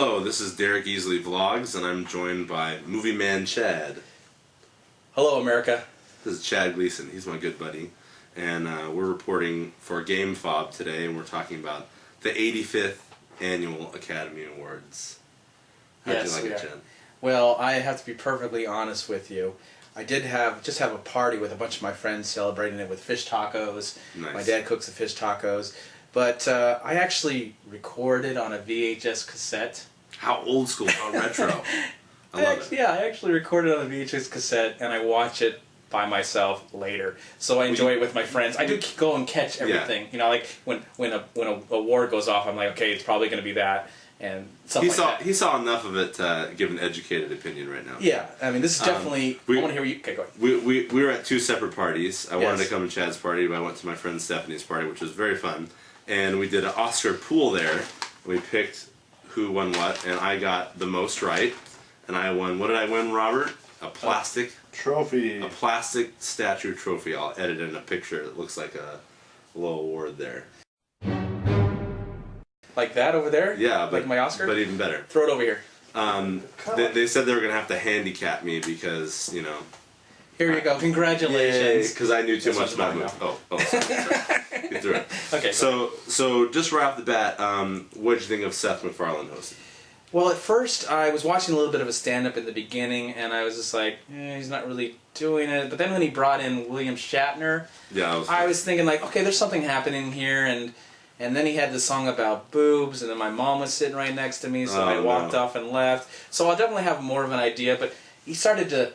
Hello, this is Derek Easley Vlogs, and I'm joined by MovieMan Chad. Hello, America. This is Chad Gleason. He's my good buddy. And we're reporting for Game Fob today, and we're talking about the 85th Annual Academy Awards. How'd you like it, Chad? Well, I have to be perfectly honest with you. I did just have a party with a bunch of my friends celebrating it with fish tacos. Nice. My dad cooks the fish tacos. But I actually recorded on a VHS cassette. How old school, how retro. I love it. Yeah, I actually recorded on a VHS cassette, and I watch it by myself later. So I enjoy it with my friends. I do go and catch everything. Yeah. You know, like when a award goes off, I'm like, okay, it's probably going to be that. And he saw enough of it to give an educated opinion right now. Yeah, I mean, this is definitely... I want to hear what you... Okay, go ahead. We were at two separate parties. I wanted to come to Chad's party, but I went to my friend Stephanie's party, which was very fun. And we did an Oscar pool there. We picked who won what, and I got the most right. And I won... What did I win, Robert? A plastic... trophy. A plastic statue trophy. I'll edit in a picture that looks like a little award there. Like that over there? Yeah, but, like my Oscar? But even better. Throw it over here. They said they were going to have to handicap me because, you know... Here you go. Congratulations. Because I knew too much about movies. Sorry. You threw it. Okay. So just right off the bat, what did you think of Seth MacFarlane hosting? Well, at first, I was watching a little bit of a stand-up in the beginning, and I was just like, he's not really doing it. But then when he brought in William Shatner, I was thinking, like, okay, there's something happening here, and then he had the song about boobs, and then my mom was sitting right next to me, so I walked off and left. So I'll definitely have more of an idea, but he started to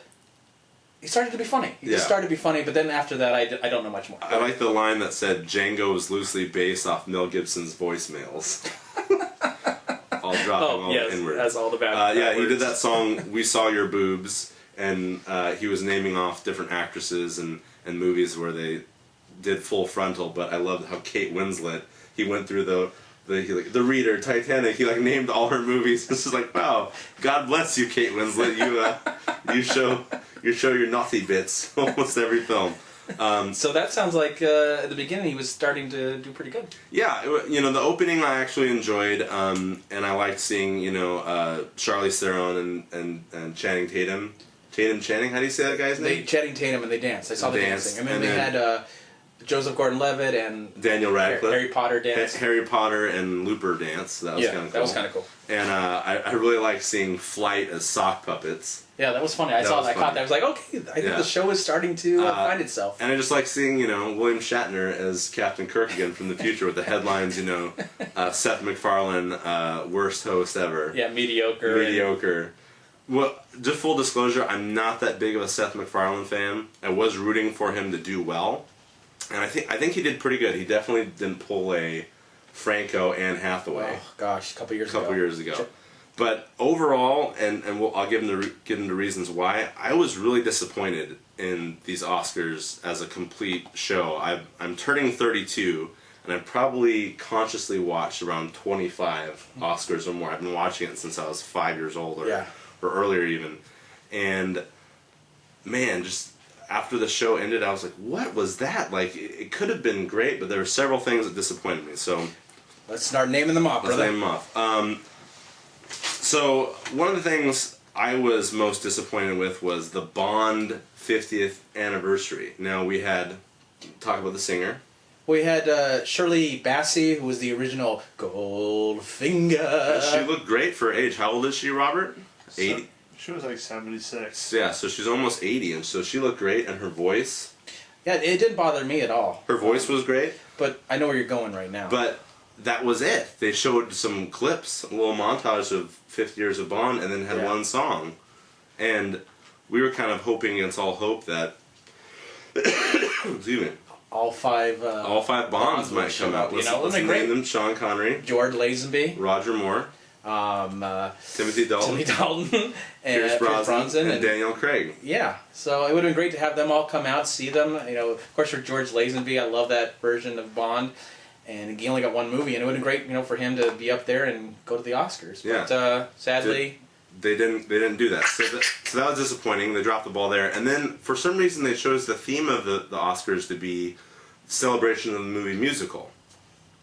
be funny. He just started to be funny, but then after that, I don't know much more. I like the line that said, Django was loosely based off Mel Gibson's voicemails. All dropping all the N-words. That's all the bad yeah, he did that song, We Saw Your Boobs, and he was naming off different actresses and movies where they did full frontal, but I loved how Kate Winslet, he went through the Reader, Titanic, he named all her movies. This is like, wow, God bless you, Kate Winslet, you show your naughty bits almost every film. So that sounds like at the beginning he was starting to do pretty good. Yeah, the opening I actually enjoyed, and I liked seeing Charlize Theron and Channing Tatum. Channing, how do you say that guy's name? Channing Tatum, and they danced. I saw the dancing, and then they had Joseph Gordon-Levitt and Daniel Radcliffe, Harry Potter dance, Harry Potter and Looper dance. That was kind of cool. That was kind of cool. And I really liked seeing Flight as sock puppets. Yeah, that was funny. I saw that. I caught that. I was like, okay, I think the show is starting to find itself. And I just like seeing, William Shatner as Captain Kirk again from the future with the headlines, Seth MacFarlane, worst host ever. Yeah, mediocre. Mediocre. Well, just full disclosure, I'm not that big of a Seth MacFarlane fan. I was rooting for him to do well, and I think he did pretty good. He definitely didn't pull a Franco Anne Hathaway. Oh gosh, a couple years ago. Sure. But overall, and I'll give him the reasons why, I was really disappointed in these Oscars as a complete show. I'm turning 32, and I've probably consciously watched around 25 Oscars or more. I've been watching it since I was 5 years old or earlier even. And man, just after the show ended, I was like, what was that? Like, it could have been great, but there were several things that disappointed me. So let's start naming them off, brother. Let's name them off. So one of the things I was most disappointed with was the Bond 50th anniversary. Now we had, talk about the singer. We had Shirley Bassey, who was the original Goldfinger. She looked great for her age. How old is she, Robert? 80? She was like 76. Yeah, so she's almost 80, and so she looked great, and her voice... Yeah, it didn't bother me at all. Her voice was great. But I know where you're going right now. But that was it. They showed some clips, a little montage of 50 years of Bond, and then had one song. And we were kind of hoping against all hope that... excuse me. All five Bonds might come out. Let's name them: Sean Connery, George Lazenby, Roger Moore, Timothy Dalton, and Pierce Brosnan, and Daniel Craig. Yeah, so it would have been great to have them all come out, see them. Of course, for George Lazenby, I love that version of Bond, and he only got one movie, and it would have been great, for him to be up there and go to the Oscars. Yeah. But sadly, they didn't do that. So that was disappointing. They dropped the ball there, and then for some reason they chose the theme of the Oscars to be celebration of the movie musical.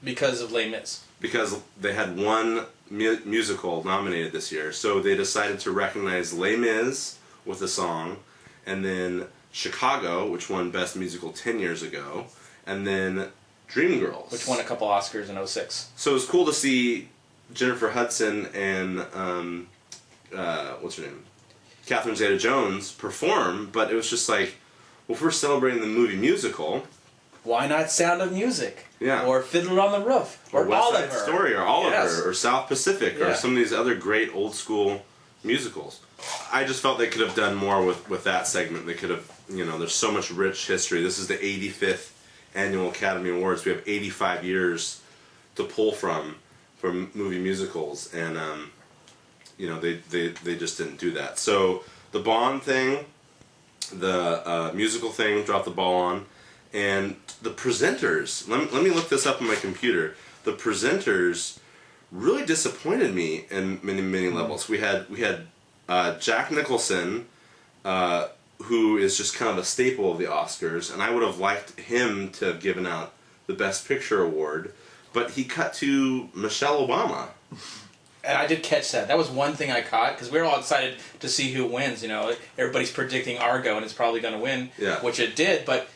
Because of Les Mis. Because they had one musical nominated this year, so they decided to recognize Les Mis with a song, and then Chicago, which won Best Musical 10 years ago, and then Dreamgirls, which won a couple Oscars in 2006. So it was cool to see Jennifer Hudson and what's her name, Catherine Zeta-Jones perform, but it was just like, well, if we're celebrating the movie musical, why not Sound of Music? Yeah. Or Fiddler on the Roof? Or West Oliver. Side Story, or Oliver, yes. or South Pacific, or some of these other great old school musicals. I just felt they could have done more with that segment. They could have, there's so much rich history. This is the 85th Annual Academy Awards. We have 85 years to pull from movie musicals, and they just didn't do that. So the Bond thing, the musical thing, dropped the ball on. And the presenters, let me look this up on my computer. The presenters really disappointed me in many levels. We had Jack Nicholson, who is just kind of a staple of the Oscars, and I would have liked him to have given out the Best Picture award, but he cut to Michelle Obama. And I did catch that. That was one thing I caught, because we were all excited to see who wins. Everybody's predicting Argo, and it's probably going to win, which it did, but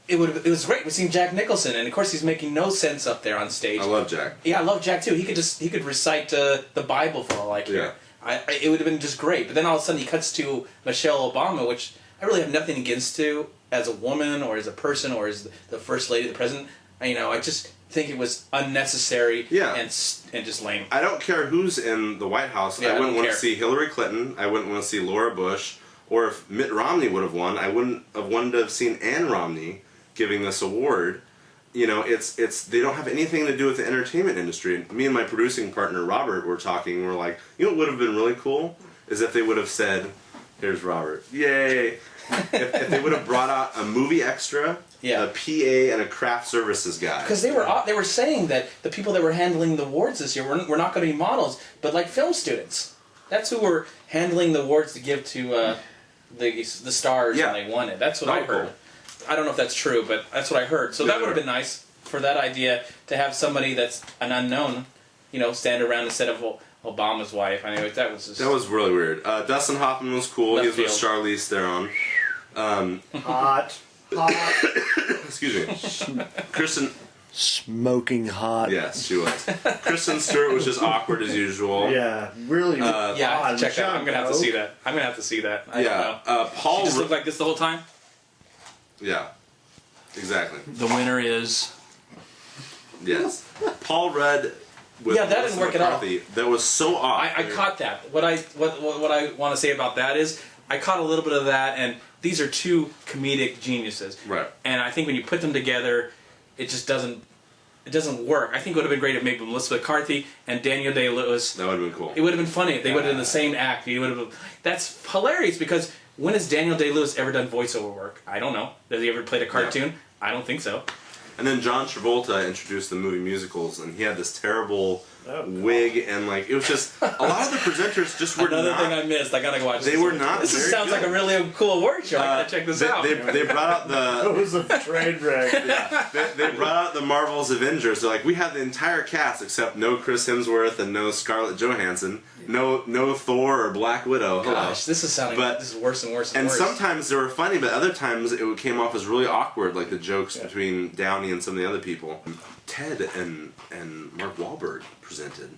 it was great. We're seeing Jack Nicholson, and of course he's making no sense up there on stage. I love Jack. Yeah, I love Jack too. He could recite the Bible for all I care. Yeah. It would have been just great. But then all of a sudden he cuts to Michelle Obama, which I really have nothing against to as a woman or as a person or as the first lady, the president. I just think it was unnecessary and just lame. I don't care who's in the White House. Yeah, I wouldn't want to see Hillary Clinton. I wouldn't want to see Laura Bush. Or if Mitt Romney would have won, I wouldn't have wanted to have seen Ann Romney giving this award. It's they don't have anything to do with the entertainment industry. Me and my producing partner Robert were talking. We're like, what would have been really cool is if they would have said, "Here's Robert, yay!" if they would have brought out a movie extra, a PA, and a craft services guy. Because they were saying that the people that were handling the awards this year were not going to be models, but like film students. That's who were handling the awards to give to the stars when they won it. That's what I heard. Cool. I don't know if that's true, but that's what I heard. So that would have been nice for that idea to have somebody that's an unknown, stand around instead of Obama's wife. That was just... That was really weird. Dustin Hoffman was cool. He was with Charlize Theron. Hot. Excuse me. Kristen... Smoking hot. Yes, she was. Kristen Stewart was just awkward as usual. Yeah, really. I have to check that. I'm gonna have to see that. I don't know. Paul. She just looked like this the whole time. Yeah, exactly. The winner is. Yes, Paul Rudd. With that didn't work McCarthy. at all. That was so odd. I caught that. What I want to say about that is I caught a little bit of that, and these are two comedic geniuses. Right. And I think when you put them together, it just doesn't work. I think it would have been great if maybe Melissa McCarthy and Daniel Day-Lewis. That would have been cool. It would have been funny if they would have done the same act. That's hilarious because when has Daniel Day-Lewis ever done voiceover work? I don't know. Has he ever played a cartoon? Yeah. I don't think so. And then John Travolta introduced the movie musicals, and he had this terrible wig, and it was just a lot of the presenters just were Another thing I missed. I gotta go watch. They were not. This sounds like a really cool award show. I gotta check this out. They brought out the. It was a train wreck. They brought out the Marvel's Avengers. They're like, we have the entire cast except no Chris Hemsworth and no Scarlett Johansson, no Thor or Black Widow. Gosh, this is sounding. This is worse and worse and worse. And sometimes they were funny, but other times it came off as really awkward, like the jokes between Downey and some of the other people. Ted and Mark Wahlberg presented,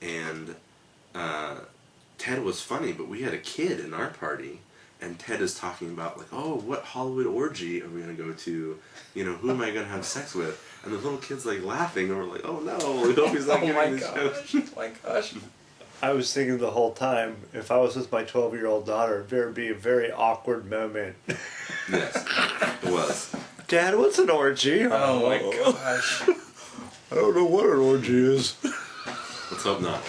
and Ted was funny, but we had a kid in our party, and Ted is talking about what Hollywood orgy are we gonna go to? Who am I gonna have sex with? And the little kid's laughing, and we're like, oh no, we hope he's not getting this joke. Oh my gosh. I was thinking the whole time, if I was with my 12-year-old daughter, there would be a very awkward moment. Yes, it was. Dad, what's an orgy? Oh my gosh. I don't know what an orgy is. Let's hope not.